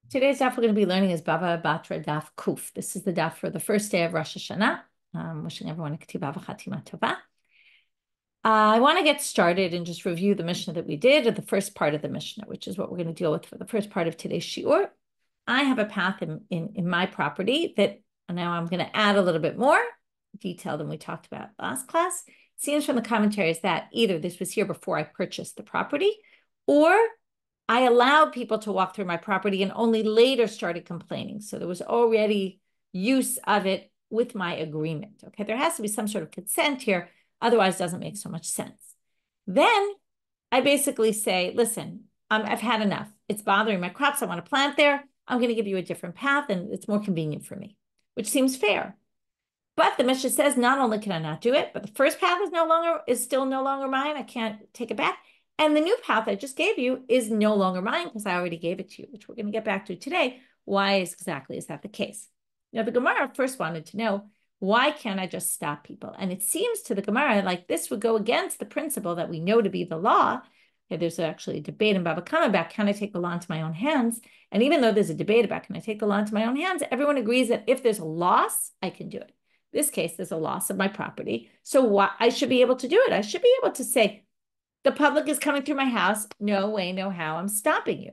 Today's daf we're going to be learning is Bava Batra daf Kuf. This is the daf for the first day of Rosh Hashanah. Wishing everyone a Ketibah v'chatima tova. I want to get started and just review the Mishna that we did, or the first part of the Mishna, which is what we're going to deal with for the first part of today's Shiur. I have a path in my property that now I'm going to add a little bit more detail than we talked about last class. It seems from the commentaries that either this was here before I purchased the property, or I allowed people to walk through my property and only later started complaining. So there was already use of it with my agreement. Okay, there has to be some sort of consent here. Otherwise, it doesn't make so much sense. Then I basically say, listen, I've had enough. It's bothering my crops. I want to plant there. I'm going to give you a different path, and it's more convenient for me, which seems fair. But the Mishnah says not only can I not do it, but the first path is still no longer mine. I can't take it back. And the new path I just gave you is no longer mine because I already gave it to you, which we're going to get back to today. Why exactly is that the case? Now, the Gemara first wanted to know, why can't I just stop people? And it seems to the Gemara like this would go against the principle that we know to be the law. There's actually a debate in Bava about can I take the law into my own hands? And even though there's a debate about can I take the law into my own hands, everyone agrees that if there's a loss, I can do it. In this case, there's a loss of my property. So I should be able to do it. I should be able to say, the public is coming through my house. No way, no how. I'm stopping you.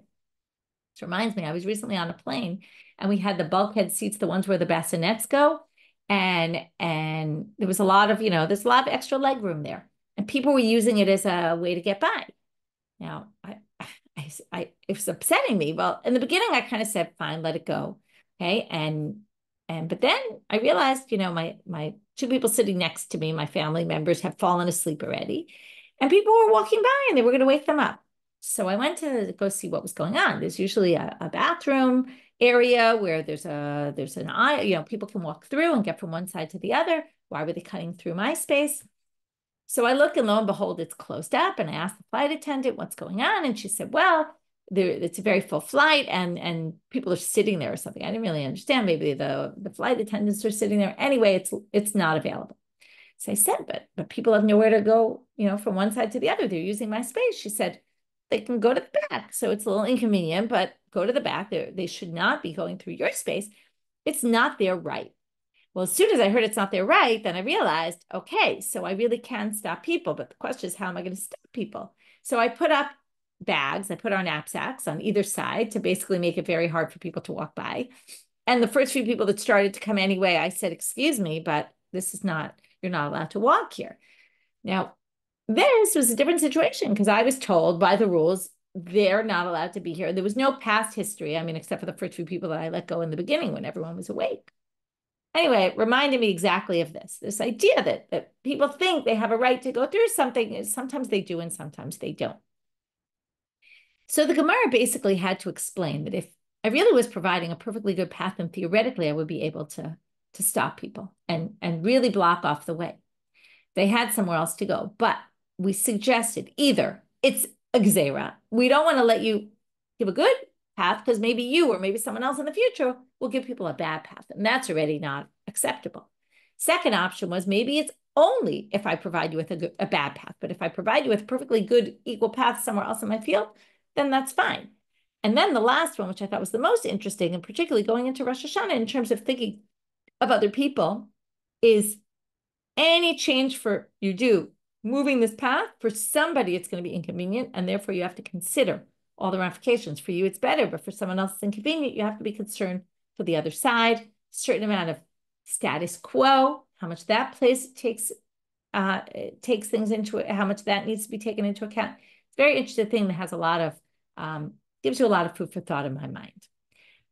This reminds me, I was recently on a plane and we had the bulkhead seats, the ones where the bassinets go. And there was a lot of, there's a lot of extra leg room there. And people were using it as a way to get by. Now, it was upsetting me. Well, in the beginning, I kind of said, fine, let it go. Okay. But then I realized, my two people sitting next to me, my family members, have fallen asleep already. And people were walking by and they were going to wake them up. So I went to go see what was going on. There's usually a bathroom area where there's an aisle, people can walk through and get from one side to the other. Why were they cutting through my space? So I look and lo and behold, it's closed up. And I asked the flight attendant what's going on. And she said, well, it's a very full flight and people are sitting there or something. I didn't really understand. Maybe the flight attendants are sitting there. Anyway, it's not available. So I said, but people have nowhere to go, from one side to the other. They're using my space. She said, they can go to the back. So it's a little inconvenient, but go to the back. They should not be going through your space. It's not their right. Well, as soon as I heard it's not their right, then I realized, okay, so I really can stop people. But the question is, how am I going to stop people? So I put up bags. I put our knapsacks on either side to basically make it very hard for people to walk by. And the first few people that started to come anyway, I said, excuse me, but you're not allowed to walk here. Now, this was a different situation because I was told by the rules, they're not allowed to be here. There was no past history. I mean, except for the first few people that I let go in the beginning when everyone was awake. Anyway, it reminded me exactly of this idea that people think they have a right to go through something. Sometimes they do and sometimes they don't. So the Gemara basically had to explain that if I really was providing a perfectly good path, and theoretically I would be able to stop people and really block off the way. They had somewhere else to go, but we suggested either it's a gzeira. We don't want to let you give a good path because maybe you or maybe someone else in the future will give people a bad path, and that's already not acceptable. Second option was maybe it's only if I provide you with a bad path, but if I provide you with a perfectly good equal path somewhere else in my field, then that's fine. And then the last one, which I thought was the most interesting, and particularly going into Rosh Hashanah in terms of thinking of other people, is any change for you do moving this path, for somebody it's going to be inconvenient, and therefore you have to consider all the ramifications. For you it's better, but for someone else it's inconvenient. You have to be concerned for the other side, certain amount of status quo, how much that place takes things into it, how much that needs to be taken into account. It's a very interesting thing that has a lot of gives you a lot of food for thought in my mind.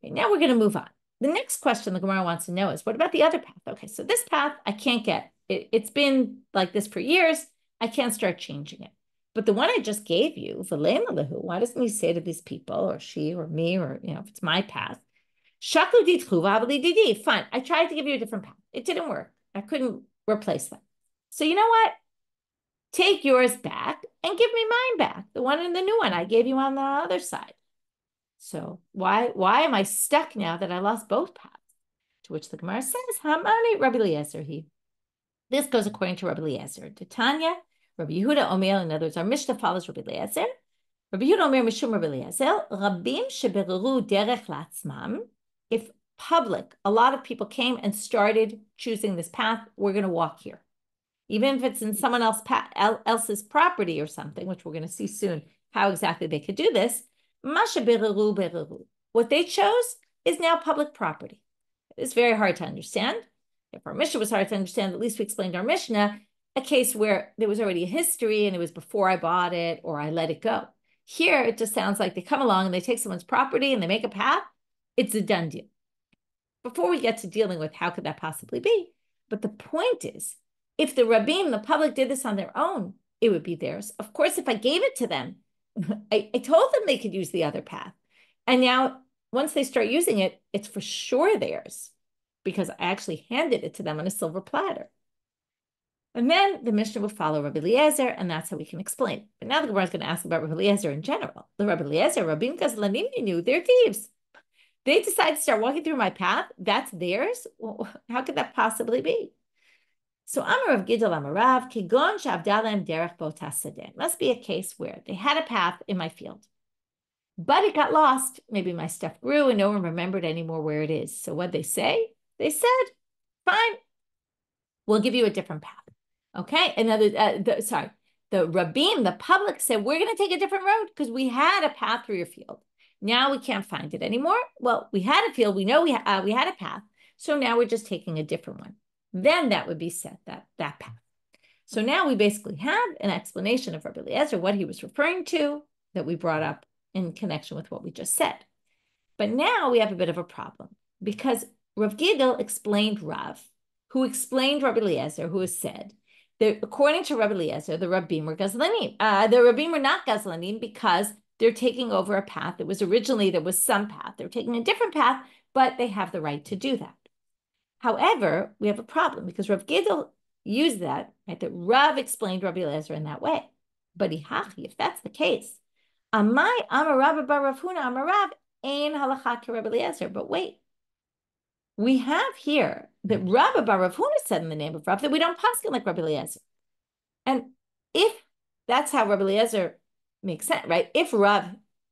Okay, now we're going to move on. The next question the Gemara wants to know is, what about the other path? Okay, so this path I can't get. It's been like this for years. I can't start changing it. But the one I just gave you, why doesn't he say to these people, or she, or me, or if it's my path, fine, I tried to give you a different path. It didn't work. I couldn't replace them. So you know what? Take yours back and give me mine back, the one and the new one I gave you on the other side. So why am I stuck now that I lost both paths? To which the Gemara says, Hamani Rabbi Eliezer he. This goes according to Rabbi Eliezer. Titania, Rabbi Yehuda Omer, in other words, our Mishnah follows Rabbi Eliezer, Rabbi Yehuda Omer Mishum Rabbi Eliezer, Rabim shebereru derech latzmam. If public, a lot of people came and started choosing this path, we're going to walk here. Even if it's in someone else's property or something, which we're going to see soon how exactly they could do this, masha bereru bereru. What they chose is now public property. It's very hard to understand. If our Mishnah was hard to understand, at least we explained our Mishnah, a case where there was already a history and it was before I bought it or I let it go. Here, it just sounds like they come along and they take someone's property and they make a path. It's a done deal. Before we get to dealing with how could that possibly be, but the point is, if the Rabbim, the public, did this on their own, it would be theirs. Of course, if I gave it to them, I told them they could use the other path. And now, once they start using it, it's for sure theirs because I actually handed it to them on a silver platter. And then the Mishnah will follow Rabbi Eliezer, and that's how we can explain. But now the Gemara is going to ask about Rabbi Eliezer in general. The Rabbi Eliezer, Rabbim Gazlanim, knew they're thieves. They decide to start walking through my path. That's theirs. Well, how could that possibly be? So Amar of Gidol Amarav, Kigon Shavdalem Derech Botasadeh. Must be a case where they had a path in my field, but it got lost. Maybe my stuff grew and no one remembered anymore where it is. So what they say? They said, fine, we'll give you a different path. Okay, the Rabbim, the public said, we're going to take a different road because we had a path through your field. Now we can't find it anymore. Well, we had a field. We know we had a path. So now we're just taking a different one. Then that would be said, that path. So now we basically have an explanation of Rabbi Eliezer, what he was referring to, that we brought up in connection with what we just said. But now we have a bit of a problem because Rav Gidel explained Rav, who explained Rabbi Eliezer, who has said that according to Rabbi Eliezer, the Rabbim were Gazlanim. The Rabbim were not Gazlanim because they're taking over a path that was originally, there was some path. They're taking a different path, but they have the right to do that. However, we have a problem because Rav Gidel used that, right? That Rav explained Rabbi Eliezer in that way. But if that's the case, Amai Amarav bar Rav Huna Amarav ein halakha ke Rabbi Eliezer. But wait, we have here that Rabbi bar Rav Huna said in the name of Rav that we don't paskin like Rabbi Eliezer. And if that's how Rabbi Eliezer makes sense, right? If Rav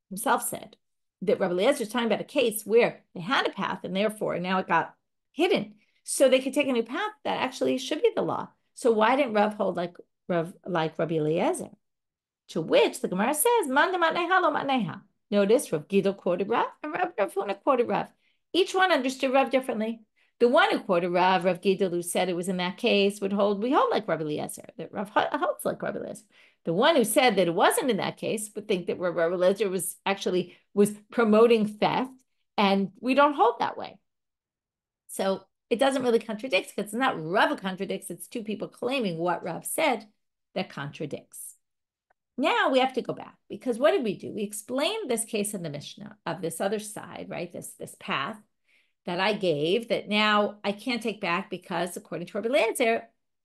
himself said that Rabbi Eliezer is talking about a case where they had a path and therefore now it got hidden, so they could take a new path, that actually should be the law. So why didn't Rav hold like Rabbi Eliezer? To which the Gemara says, Manda matneha lo matneha. Notice Rav Gidel quoted Rav and Rav Huna quoted Rav. Each one understood Rav differently. The one who quoted Rav Gidel, who said it was in that case, we hold like Rabbi Eliezer, that Rav holds like Rabbi Eliezer. The one who said that it wasn't in that case would think that Rabbi Eliezer was promoting theft, and we don't hold that way. So it doesn't really contradict because it's not Rav contradicts, it's two people claiming what Rav said that contradicts. Now we have to go back because what did we do? We explained this case in the Mishnah of this other side, right? This path that I gave that now I can't take back because according to Rabbi Eliezer,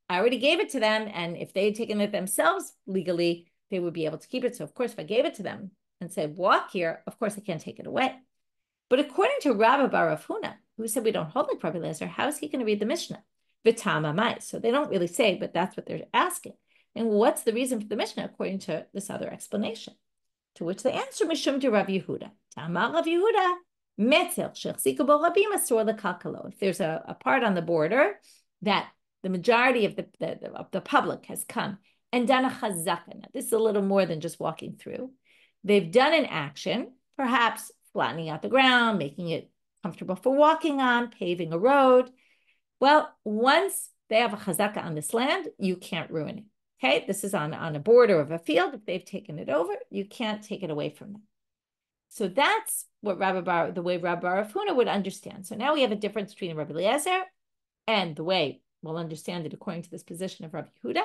I already gave it to them. And if they had taken it themselves legally, they would be able to keep it. So of course, if I gave it to them and said, walk here, of course I can't take it away. But according to Rabbi bar Rav Huna, who said we don't hold like Rabbi Eliezer, how is he going to read the Mishnah? V'tama mai. So they don't really say, but that's what they're asking. And what's the reason for the Mishnah according to this other explanation? To which they answer, Mishum to Rav Yehuda. Tama Rav Yehuda, metzel shechziku bo rabim asur lekalkalo. If there's a part on the border that the majority of the public has come and done a chazaka. Now, this is a little more than just walking through. They've done an action, perhaps flattening out the ground, making it comfortable for walking on, paving a road. Well, once they have a chazaka on this land, you can't ruin it. Okay, this is on a border of a field. If they've taken it over, you can't take it away from them. So that's what the way Rabbi bar Huna would understand. So now we have a difference between Rabbi Eliezer and the way we'll understand it according to this position of Rabbi Yehuda,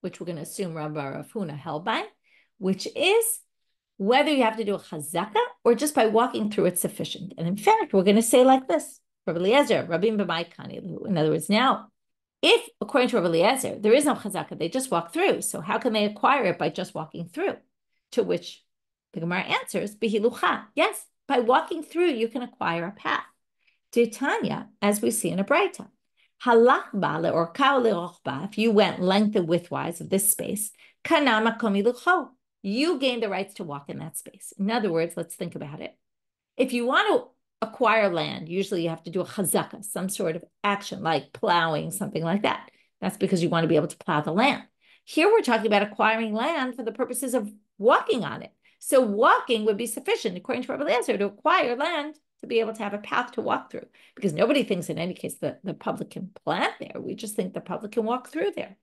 which we're going to assume Rabbi bar Huna held by, which is whether you have to do a chazaka or just by walking through it's sufficient. And in fact, we're going to say like this, Rabbi Eliezer, Rabim b'mai kani. In other words, now, if according to Rabbi Eliezer, there is no chazaka, they just walk through. So how can they acquire it by just walking through? To which the Gemara answers, bihilucha. Yes, by walking through, you can acquire a path. Titania, as we see in a Braita. Halachba or kaolirochba, if you went length and widthwise of this space, kanama komilucho. you gain the rights to walk in that space. In other words, let's think about it. If you want to acquire land, usually you have to do a chazaka, some sort of action like plowing, something like that. That's because you want to be able to plow the land. Here we're talking about acquiring land for the purposes of walking on it. So walking would be sufficient, according to Rabbi Eliezer, to acquire land to be able to have a path to walk through. Because nobody thinks in any case that the public can plant there. We just think the public can walk through there.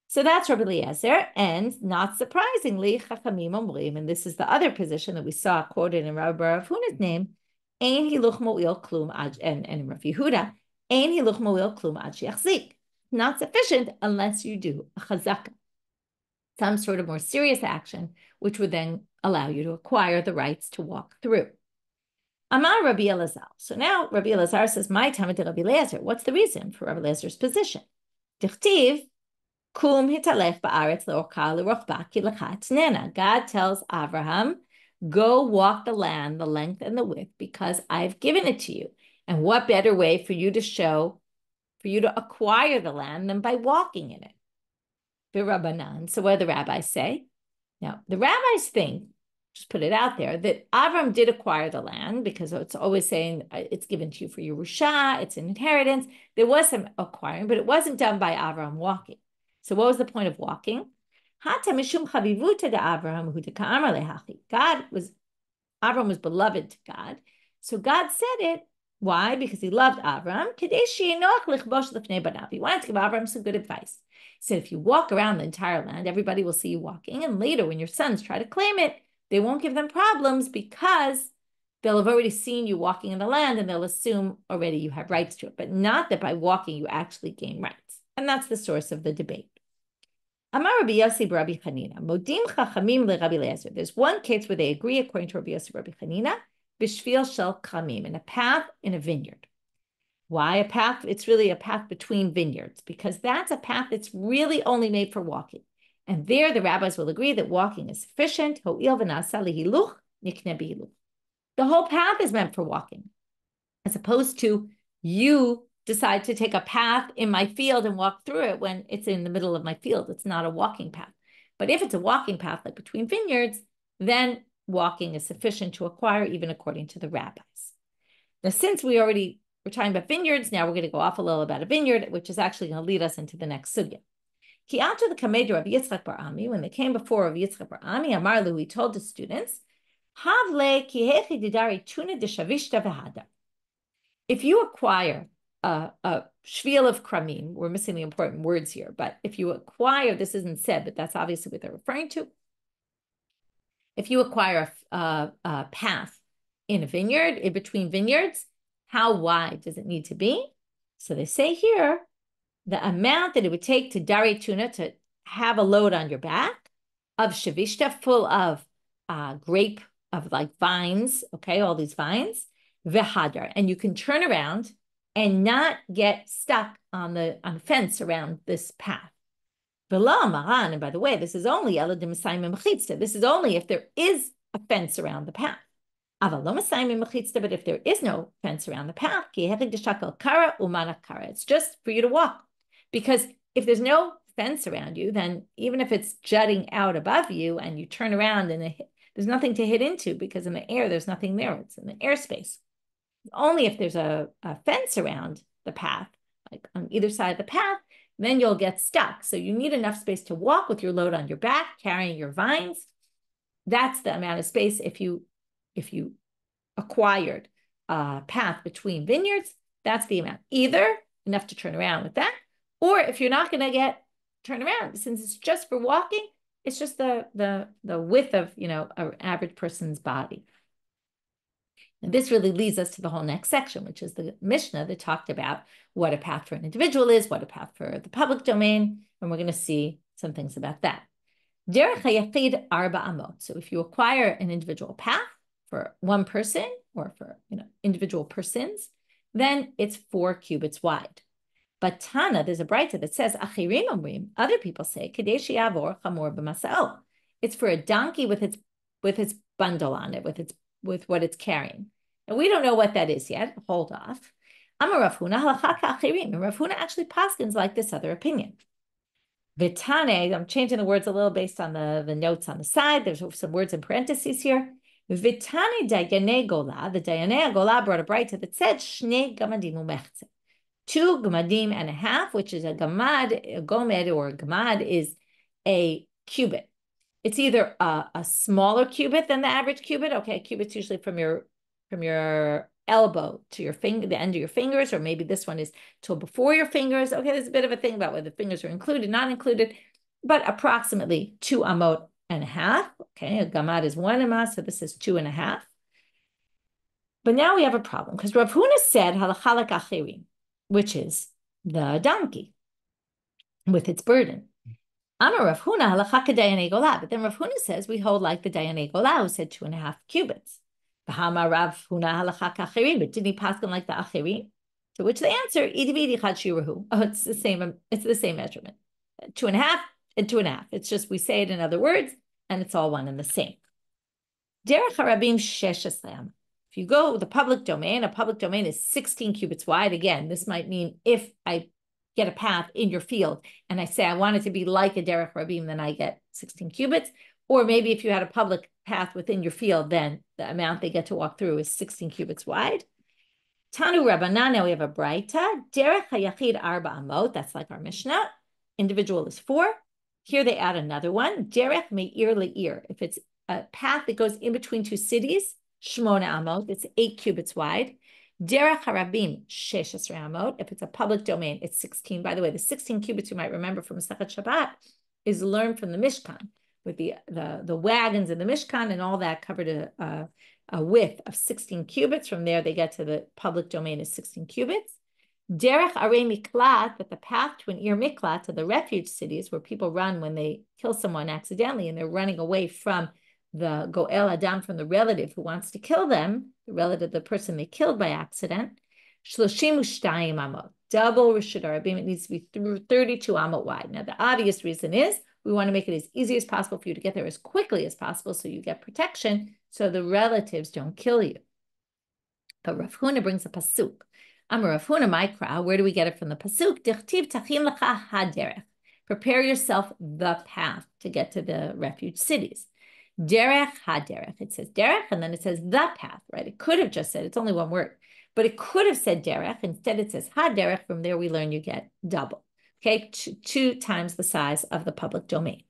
So that's Rabbi Eliezer, and not surprisingly, Chachamim Omrim, and this is the other position that we saw quoted in Rabbi Rav Huna's name, Ein hiluch mo'il klum and Rav Yehuda, Ein hiluch mo'il klum ad she'achzik. Not sufficient unless you do a chazaka, some sort of more serious action, which would then allow you to acquire the rights to walk through. Amar Rabbi Elazar. So now Rabbi Elazar says, my time to Rabbi Eliezer. What's the reason for Rabbi Eliezer's position? Dichtiv, kum hitalech ba'aretz le'orcha le'rochba ki lecha tnena. God tells Abraham, go walk the land, the length and the width, because I've given it to you. And what better way for you to acquire the land than by walking in it? Rabbanan. So what do the rabbis say? Now, the rabbis think, just put it out there, that Avram did acquire the land because it's always saying it's given to you for Yerusha, it's an inheritance. There was some acquiring, but it wasn't done by Avram walking. So what was the point of walking? Avram was beloved to God. So God said it. Why? Because he loved Avram. He wanted to give Avram some good advice. He said, if you walk around the entire land, everybody will see you walking. And later, when your sons try to claim it, they won't give them problems because they'll have already seen you walking in the land and they'll assume already you have rights to it, but not that by walking you actually gain rights. And that's the source of the debate. Amar Rabbi Yossi Rabbi Chanina, Modim Chachamim leRabbi Eliezer. There's one case where they agree, according to Rabbi Yossi Rabbi Chanina, Bishvil Shel Kamim, in a path in a vineyard. Why a path? It's really a path between vineyards, because that's a path that's really only made for walking. And there the rabbis will agree that walking is sufficient. The whole path is meant for walking, as opposed to you decide to take a path in my field and walk through it when it's in the middle of my field. It's not a walking path. But if it's a walking path like between vineyards, then walking is sufficient to acquire, even according to the rabbis. Now, since we're talking about vineyards, now we're going to go off a little about a vineyard, which is actually going to lead us into the next sugya. Ki after the Kamed of Yitzchak Bar Ami, when they came before of Yitzchak Bar Ami, Amarlu, he told the students, Havle ki hechi didari tuna de shavishta v'hadar. If you acquire a shvil of kramim, we're missing the important words here, but if you acquire, this isn't said, but that's obviously what they're referring to. If you acquire a path in a vineyard, in between vineyards, how wide does it need to be? So they say here, the amount that it would take to dari tuna, to have a load on your back of shavishta, full of grape, of like vines, okay, all these vines, v'hadar, and you can turn around and not get stuck on the fence around this path. And by the way, this is only this is only if there is a fence around the path. But if there is no fence around the path, it's just for you to walk. Because if there's no fence around you, then even if it's jutting out above you and you turn around and there's nothing to hit into, because in the air, there's nothing there. It's in the airspace. Only if there's a fence around the path, like on either side of the path, then you'll get stuck. So you need enough space to walk with your load on your back, carrying your vines. That's the amount of space if you acquired a path between vineyards, that's the amount. Either enough to turn around with that, or if you're not going to turn around, since it's just for walking, it's just the width of, an average person's body. And this really leads us to the whole next section, which is the Mishna that talked about what a path for an individual is, what a path for the public domain, and we're going to see some things about that. Derech hayachid arba amot. So if you acquire an individual path for one person or for individual persons, then it's 4 cubits wide. But Tana, there's a brayta that says achirim omrim. Other people say kadesh yavor chamor b'masao. It's for a donkey with its bundle on it, with what it's carrying. And we don't know what that is yet. Hold off. Amar Rav Huna halakha ka'achirim. And Rav Huna actually paskins like this other opinion. Vitane, I'm changing the words a little based on the notes on the side. There's some words in parentheses here. Vitane Dayane Gola, the Dayane Gola brought a braita that said Shnei Gamadim Umechze. 2 gamadim and a half, which is a gamad, a gomed or a gamad is a cubit. It's either a smaller cubit than the average cubit. Okay, a cubit's usually from your elbow to your finger, the end of your fingers, or maybe this one is till before your fingers. Okay, there's a bit of a thing about whether the fingers are included, not included, but approximately 2 amot and a half. Okay, a gamad is 1 amah, so this is 2.5. But now we have a problem because Rav Huna said halachalak achirim, which is the donkey with its burden. Amar Rav Huna halachaka dayane gola, but then Rav Huna says we hold like the dayane gola who said 2.5 cubits. V'hamar Rav Huna halachaka achirim, but didn't he pass them like the achirim? To which the answer, idividi chad shiurahu. Oh, it's the same. It's the same measurement, 2.5 and 2.5. It's just we say it in other words, and it's all one and the same. Derech harabim shesheslam. If you go with the public domain, a public domain is 16 cubits wide. Again, this might mean if I get a path in your field and I say I want it to be like a derech rabim, then I get 16 cubits. Or maybe if you had a public path within your field, then the amount they get to walk through is 16 cubits wide. Tanu Rabbanit, now we have a braita. Derech hayachid arba amot, that's like our Mishna. Individual is 4. Here they add another one. Derech me'ir le'ir. If it's a path that goes in between 2 cities, Shmona amot, it's 8 cubits wide. Derech harabim, 16 amot. If it's a public domain, it's 16. By the way, the 16 cubits you might remember from Masechet Shabbat is learned from the Mishkan, with the wagons in the Mishkan and all that covered a width of 16 cubits. From there, they get to the public domain is 16 cubits. Derech arei miklat, but the path to an ir miklat, to the refuge cities where people run when they kill someone accidentally and they're running away from the goel adam, from the relative who wants to kill them, the relative, the person they killed by accident. 32 amot, double reshut harabim. It needs to be 32 amot wide. Now, the obvious reason is we want to make it as easy as possible for you to get there as quickly as possible so you get protection, so the relatives don't kill you. But Rav Huna brings a pasuk. Amar Rav Huna Mikra, where do we get it from the pasuk? Dichtiv tachim lecha haderech. Prepare yourself the path to get to the refuge cities. Derech haderech. It says derech, and then it says the path, right? It could have just said, it's only one word, but it could have said derech. Instead, it says haderech. From there, we learn you get double. Okay, 2 times the size of the public domain.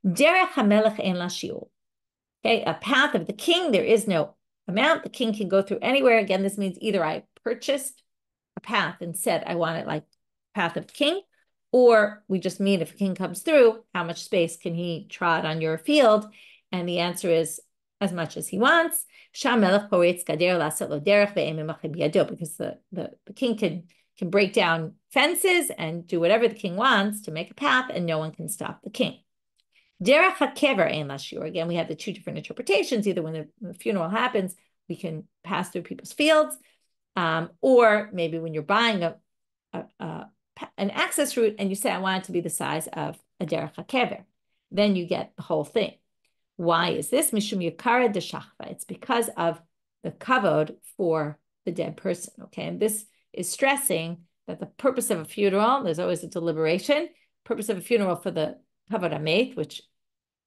Derech hamelech en la shiur. Okay, a path of the king, there is no amount. The king can go through anywhere. Again, this means either I purchased a path and said I want it like path of the king, or we just mean if a king comes through, how much space can he trot on your field? And the answer is as much as he wants. Because the king can break down fences and do whatever the king wants to make a path, and no one can stop the king. Derech hakever ein la shiur. Again, we have the 2 different interpretations. Either when the funeral happens, we can pass through people's fields, or maybe when you're buying an access route and you say, I want it to be the size of a derech hakever, then you get the whole thing. Why is this? Mishum yakara deshachva. It's because of the kavod for the dead person. Okay, and this is stressing that the purpose of a funeral, there's always a deliberation, purpose of a funeral for the kavod hamet, which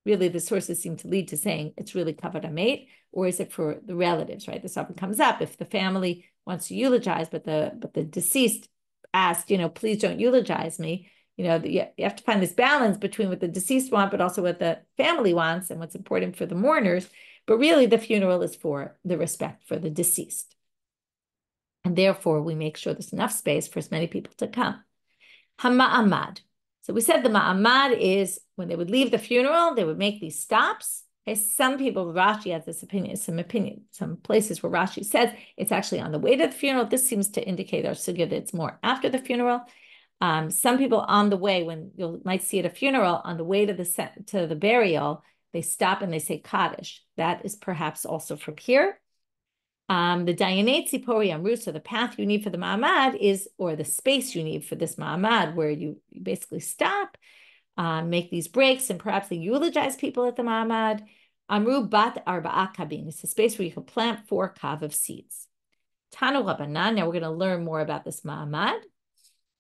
really the sources seem to lead to saying it's really kavod hamet, or is it for the relatives, right? This often comes up if the family wants to eulogize, but the deceased asked, please don't eulogize me. You have to find this balance between what the deceased want, but also what the family wants and what's important for the mourners. But really, the funeral is for the respect for the deceased. And therefore, we make sure there's enough space for as many people to come. Hama'amad. So we said the ma'amad is when they would leave the funeral, they would make these stops. Okay, some people, Rashi has this opinion, some places where Rashi says it's actually on the way to the funeral. This seems to indicate our sugya that it's more after the funeral. Some people on the way, when you might see at a funeral, on the way to the burial, they stop and they say Kaddish. That is perhaps also from here. The Dayanet Tzipori Amru, so the path you need for the Ma'amad is, or the space you need for this Ma'amad, where you basically stop, make these breaks, and perhaps they eulogize people at the Ma'amad. Amru Bat Arba'a Kabin. It's a space where you can plant 4 kav of seeds. Tanu Rabbanan. Now we're going to learn more about this Ma'amad.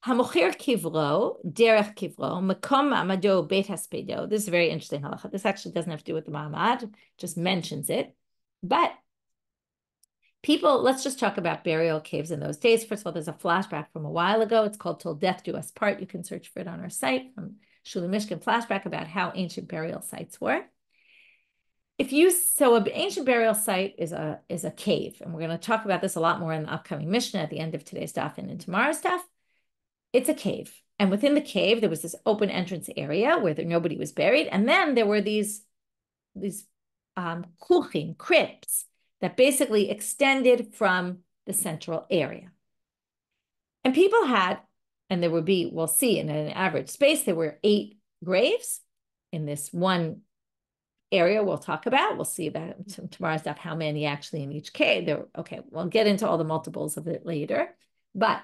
Hamochir kivro, derech kivro, makom ma'amado beit haspedo. This is a very interesting halacha. This actually doesn't have to do with the ma'amad, just mentions it. But people, let's just talk about burial caves in those days. First of all, there's a flashback from a while ago. It's called Till Death Do Us Part. You can search for it on our site from Shuli Mishkan flashback about how ancient burial sites were. So an ancient burial site is a cave, and we're going to talk about this a lot more in the upcoming Mishna at the end of today's daf and in tomorrow's daf. It's a cave, and within the cave there was this open entrance area where nobody was buried, and then there were these kuchim, crypts that basically extended from the central area. And people had, and there would be, we'll see in an average space, there were 8 graves in this one area we'll talk about. We'll see about tomorrow's stuff, how many actually in each cave. Okay, we'll get into all the multiples of it later. But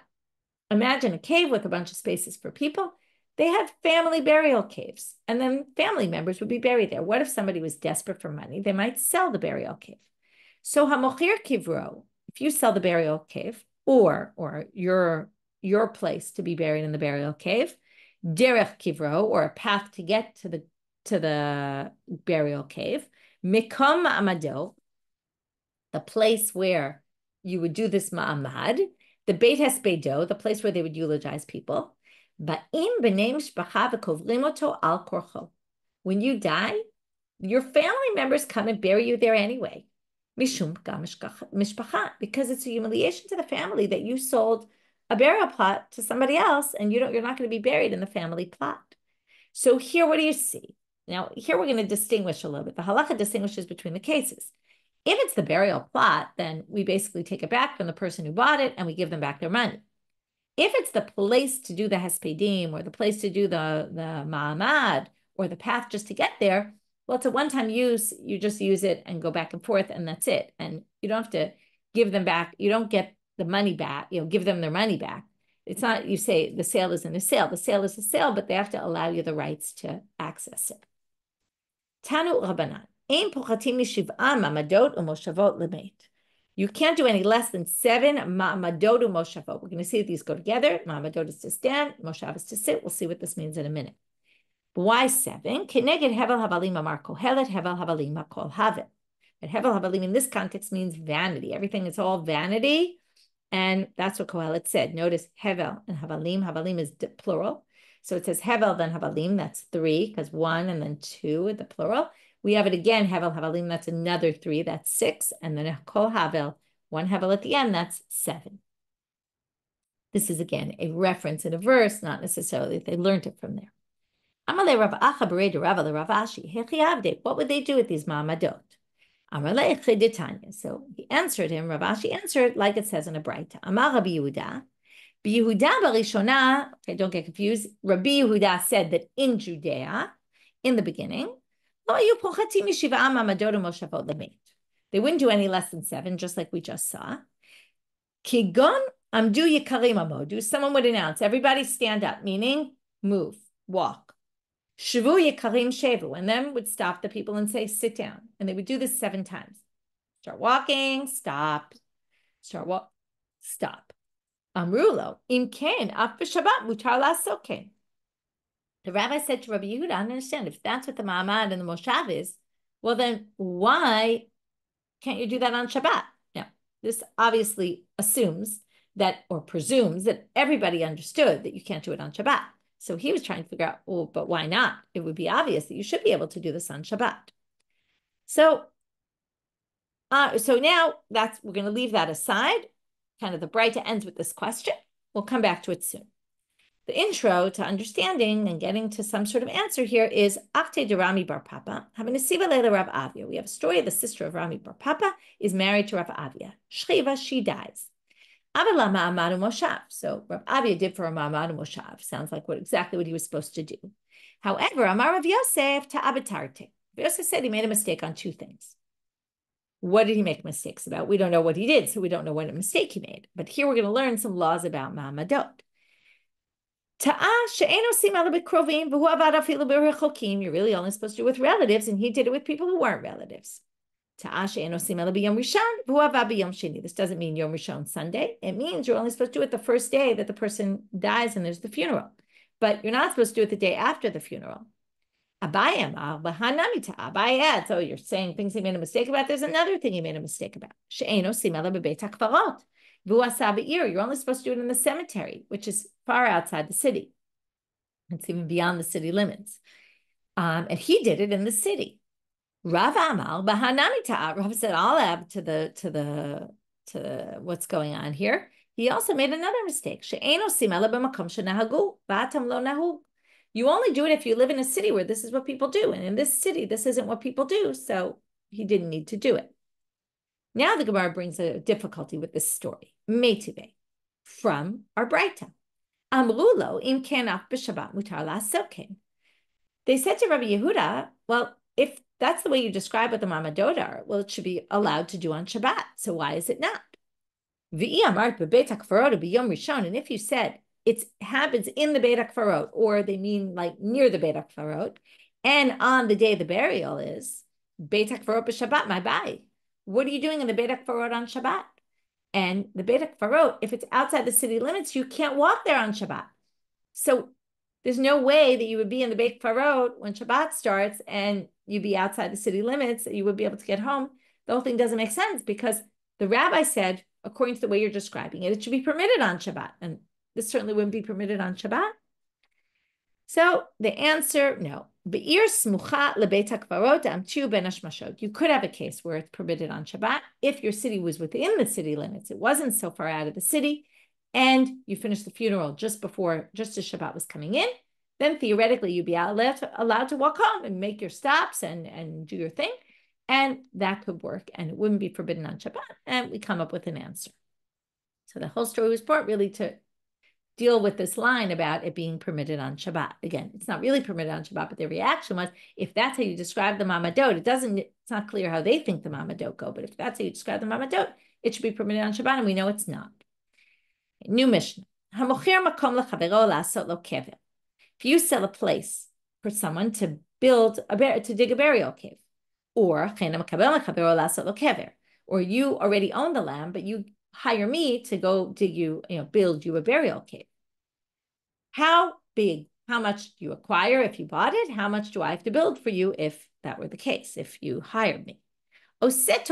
imagine a cave with a bunch of spaces for people. They had family burial caves, and then family members would be buried there. What if somebody was desperate for money? They might sell the burial cave. So hamochir kivro, if you sell the burial cave or your place to be buried in the burial cave, derech kivro, or a path to get to the burial cave, mikom ma'amado, the place where you would do this ma'amad, the beit haspedo, the place where they would eulogize people, ba'im b'nei mishpacha v'kovrim oto al korcho. When you die, your family members come and bury you there anyway. Mishum mishpacha, because it's a humiliation to the family that you sold a burial plot to somebody else, and you're not going to be buried in the family plot. So here, what do you see? Now, here we're going to distinguish a little bit. The halacha distinguishes between the cases. If it's the burial plot, then we basically take it back from the person who bought it and we give them back their money. If it's the place to do the hespedim, or the place to do the ma'amad, or the path just to get there, well, it's a one-time use. You just use it and go back and forth, and that's it. And you don't have to give them back. You don't get the money back, give them their money back. It's not, you say the sale isn't a sale. The sale is a sale, but they have to allow you the rights to access it. Tanu Rabbanit. Ein pochatim mishiv'a ma'amadot u'moshavot l'meit. You can't do any less than 7 ma'amadot u'moshavot. We're going to see that these go together. Ma'amadot is to stand, moshav is to sit. We'll see what this means in a minute. But why 7? Keneged hevel havalim amar kohelet hevel havalim kol havel. But hevel havalim in this context means vanity. Everything is all vanity. And that's what Kohelet said. Notice Hevel and Havalim. Havalim is plural. So it says Hevel, then Havalim. That's 3, because 1 and then 2 is the plural. We have it again, Hevel, Havalim. That's another 3. That's 6. And then a Kol Havel, 1 Hevel at the end. That's 7. This is, again, a reference in a verse, not necessarily that they learned it from there. Amale Rav Acha Berei de Rava Rav Ashi. Hechi Avde. What would they do with these ma'amadot? So he answered him, Rav Ashi answered like it says in a Braita. Amar Rabbi Yehuda. Yehuda barishona, okay, don't get confused. Rabbi Yehuda said that in Judea, in the beginning, they wouldn't do any less than 7, just like we just saw. Kigon amdu yikarim amodu. Someone would announce, everybody stand up, meaning move, walk. Shavu yikarim shevu, and then would stop the people and say, sit down. And they would do this 7 times. Start walking, stop. Stop. Amrulo, im ken, af b'shabbat, mutar lasoken. The rabbi said to Rabbi Yehuda, I understand, if that's what the ma'amad and the moshav is, well then why can't you do that on Shabbat? Now, this obviously assumes that, or presumes that everybody understood that you can't do it on Shabbat. So he was trying to figure out, well, but why not? It would be obvious that you should be able to do this on Shabbat. So now we're going to leave that aside. Kind of the Braita ends with this question. We'll come back to it soon. The intro to understanding and getting to some sort of answer here is Akte de Rami Bar Papa, having a Siva Leila Rav Avia. We have a story of the sister of Rami Bar Papa is married to Rav Avia. Shchiva, she dies. Avala Ma'amadu Moshav. So Rav Avia did for a Ma'amadu Moshav. Sounds like exactly what he was supposed to do. However, Amar Rav Yosef to Abitarte. Yosef said he made a mistake on 2 things. What did he make mistakes about? We don't know what he did, so we don't know what mistake he made. But here we're going to learn some laws about Ma'amadot. You're really only supposed to do it with relatives, and he did it with people who weren't relatives. This doesn't mean Yom Rishon Sunday. It means you're only supposed to do it the first day that the person dies and there's the funeral. But you're not supposed to do it the day after the funeral. Abaye adds, so you're saying things he made a mistake about. There's another thing he made a mistake about. You're only supposed to do it in the cemetery, which is far outside the city. It's even beyond the city limits. And he did it in the city. Rav said, I'll add to what's going on here. He also made another mistake. You only do it if you live in a city where this is what people do. And in this city, this isn't what people do. So he didn't need to do it. Now the Gemara brings a difficulty with this story. Meitive, from our Braita. Amrulo im kenaf b'Shabbat mutar la'asokin. They said to Rabbi Yehuda, well, if that's the way you describe what the Mamadot are, well, it should be allowed to do on Shabbat. So why is it not? And if you said it happens in the Beit HaKfarot, or they mean like near the Beit HaKfarot, and on the day the burial is, Beit HaKfarot b'Shabbat, my bye. What are you doing in the Beit HaKfarot on Shabbat? And the Beit HaKfarot, if it's outside the city limits, you can't walk there on Shabbat. So there's no way that you would be in the Beit HaKfarot when Shabbat starts and you'd be outside the city limits, that you would be able to get home. The whole thing doesn't make sense because the rabbi said, according to the way you're describing it, it should be permitted on Shabbat. And this certainly wouldn't be permitted on Shabbat. So the answer, no. You could have a case where it's permitted on Shabbat if your city was within the city limits. It wasn't so far out of the city, and you finished the funeral just as Shabbat was coming in. Then theoretically you'd be allowed to walk home and make your stops and do your thing. And that could work, and it wouldn't be forbidden on Shabbat. And we come up with an answer. So the whole story was brought really to deal with this line about it being permitted on Shabbat. Again, it's not really permitted on Shabbat, but their reaction was, if that's how you describe the Mamadot, it's not clear how they think the Mamadot go, but if that's how you describe the Mamadot, it should be permitted on Shabbat, and we know it's not. New Mishna. If you sell a place for someone to dig a burial cave, or you already own the land, but you hire me to go build you a burial cave. How big? How much do you acquire if you bought it? How much do I have to build for you if that were the case, if you hired me? Now that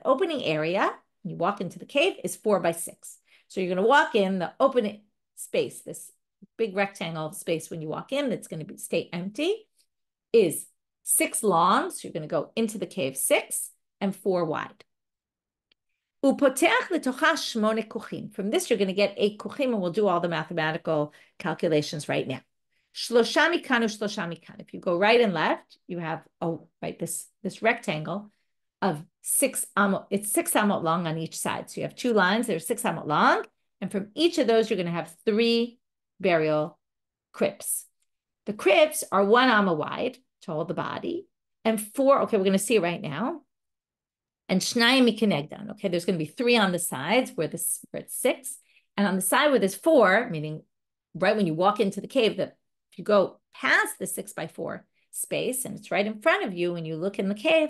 opening area, when you walk into the cave, is 4 by 6. So you're going to walk in the open space, this big rectangle of space when you walk in, that's going to stay empty, is 6 long. So you're going to go into the cave 6 and 4 wide. From this, you're going to get 8 kuchim, and we'll do all the mathematical calculations right now. If you go right and left, you have this rectangle of 6 amot. It's 6 amot long on each side. So you have 2 lines that are 6 amot long, and from each of those, you're going to have 3 burial crypts. The crypts are 1 amot wide to hold the body, and 4. Okay, we're going to see it right now. And shnayim mikenegdan. Okay, there's going to be 3 on the sides where it's 6, and on the side where there's 4, meaning right when you walk into the cave, that if you go past the 6 by 4 space and it's right in front of you when you look in the cave,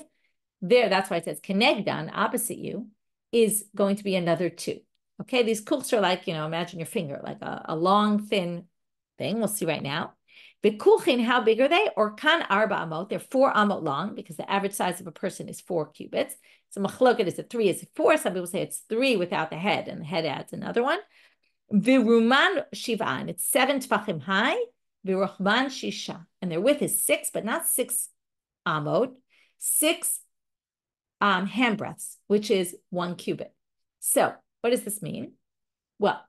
there, that's why it says kenegdan, opposite you, is going to be another 2. Okay, these kuchs are like, imagine your finger, like a long, thin thing. We'll see right now. The kuchin, how big are they? Or kan arba amot, they're 4 amot long, because the average size of a person is 4 cubits. So machloket, is it 3? Is it 4? Some people say it's 3 without the head, and the head adds another one. Viruman shivan, it's 7 tfachim high. Viruchman shisha, and their width is 6, but not 6 amot, 6 handbreadths, which is 1 cubit. So what does this mean? Well,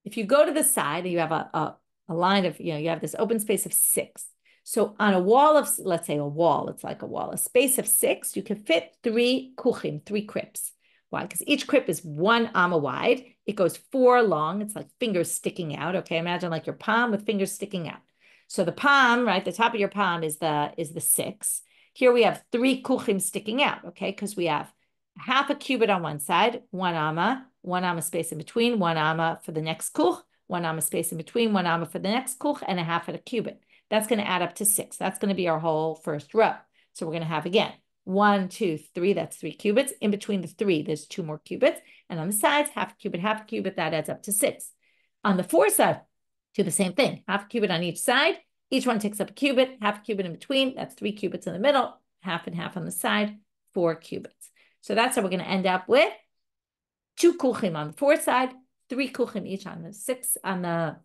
if you go to the side, you have a line of, you have this open space of 6. So on a wall of, let's say a wall, it's like a wall, a space of 6, you can fit 3 kuchim, 3 crypts. Why? Because each crypt is 1 amma wide. It goes 4 long. It's like fingers sticking out. Okay, imagine like your palm with fingers sticking out. So the palm, right, the top of your palm is the 6. Here we have 3 kuchim sticking out, okay, because we have half a cubit on one side, 1 amma space in between, 1 amma for the next kuch, 1 amma space in between, 1 amma for the next kuch, and 1/2 of a cubit. That's going to add up to 6. That's going to be our whole first row. So we're going to have, again, 1, 2, 3, that's 3 cubits. In between the 3, there's 2 more cubits. And on the sides, half a cubit, that adds up to 6. On the 4 side, do the same thing. Half a cubit on each side. Each one takes up a cubit, half a cubit in between. That's 3 cubits in the middle, half and half on the side, 4 cubits. So that's how we're going to end up with 2 kuchim on the 4 side, 3 kuchim each on the 6 on the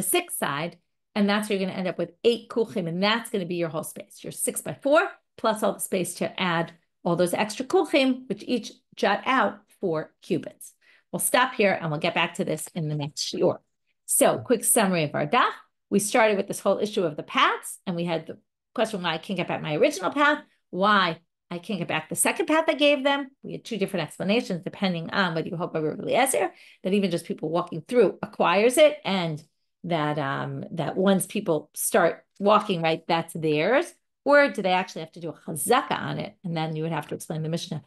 6 side, and that's how you're going to end up with 8 kuchim, and that's going to be your whole space. Your 6 by 4 plus all the space to add all those extra kuchim, which each jut out 4 cubits. We'll stop here and we'll get back to this in the next shiur. So, quick summary of our daf. We started with this whole issue of the paths, and we had the question why I can't get back my original path, why I can't get back the second path I gave them. We had 2 different explanations depending on whether you hold by Rabbi Eliezer, that even just people walking through acquires it, and that once people start walking, right, that's theirs, or do they actually have to do a chazaka on it? And then you would have to explain the Mishna.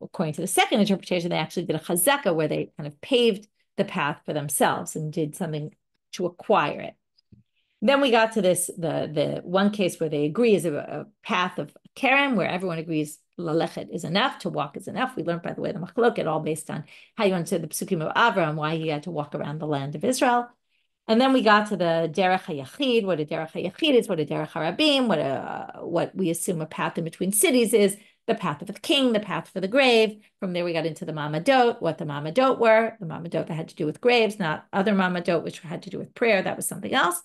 According to the second interpretation, they actually did a chazaka where they kind of paved the path for themselves and did something to acquire it. Then we got to this, the one case where they agree is a path of Keren, where everyone agrees lalechet is enough, to walk is enough. We learned, by the way, the machloket, all based on how you understood the psukim of Avraham, why he had to walk around the land of Israel. And then we got to the derech hayachid, what a derech hayachid is, what a derech harabim, what we assume a path in between cities is, the path of the king, the path for the grave. From there, we got into the mamadot, what the mamadot were, the mamadot that had to do with graves, not other mamadot, which had to do with prayer. That was something else.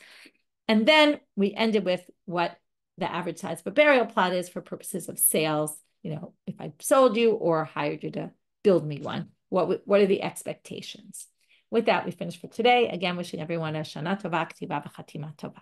And then we ended with what the average size of a burial plot is for purposes of sales. You know, if I sold you or hired you to build me one, what are the expectations? With that, we finish for today. Again, wishing everyone a Shana Tova, K'tiva v'Chatima Tova.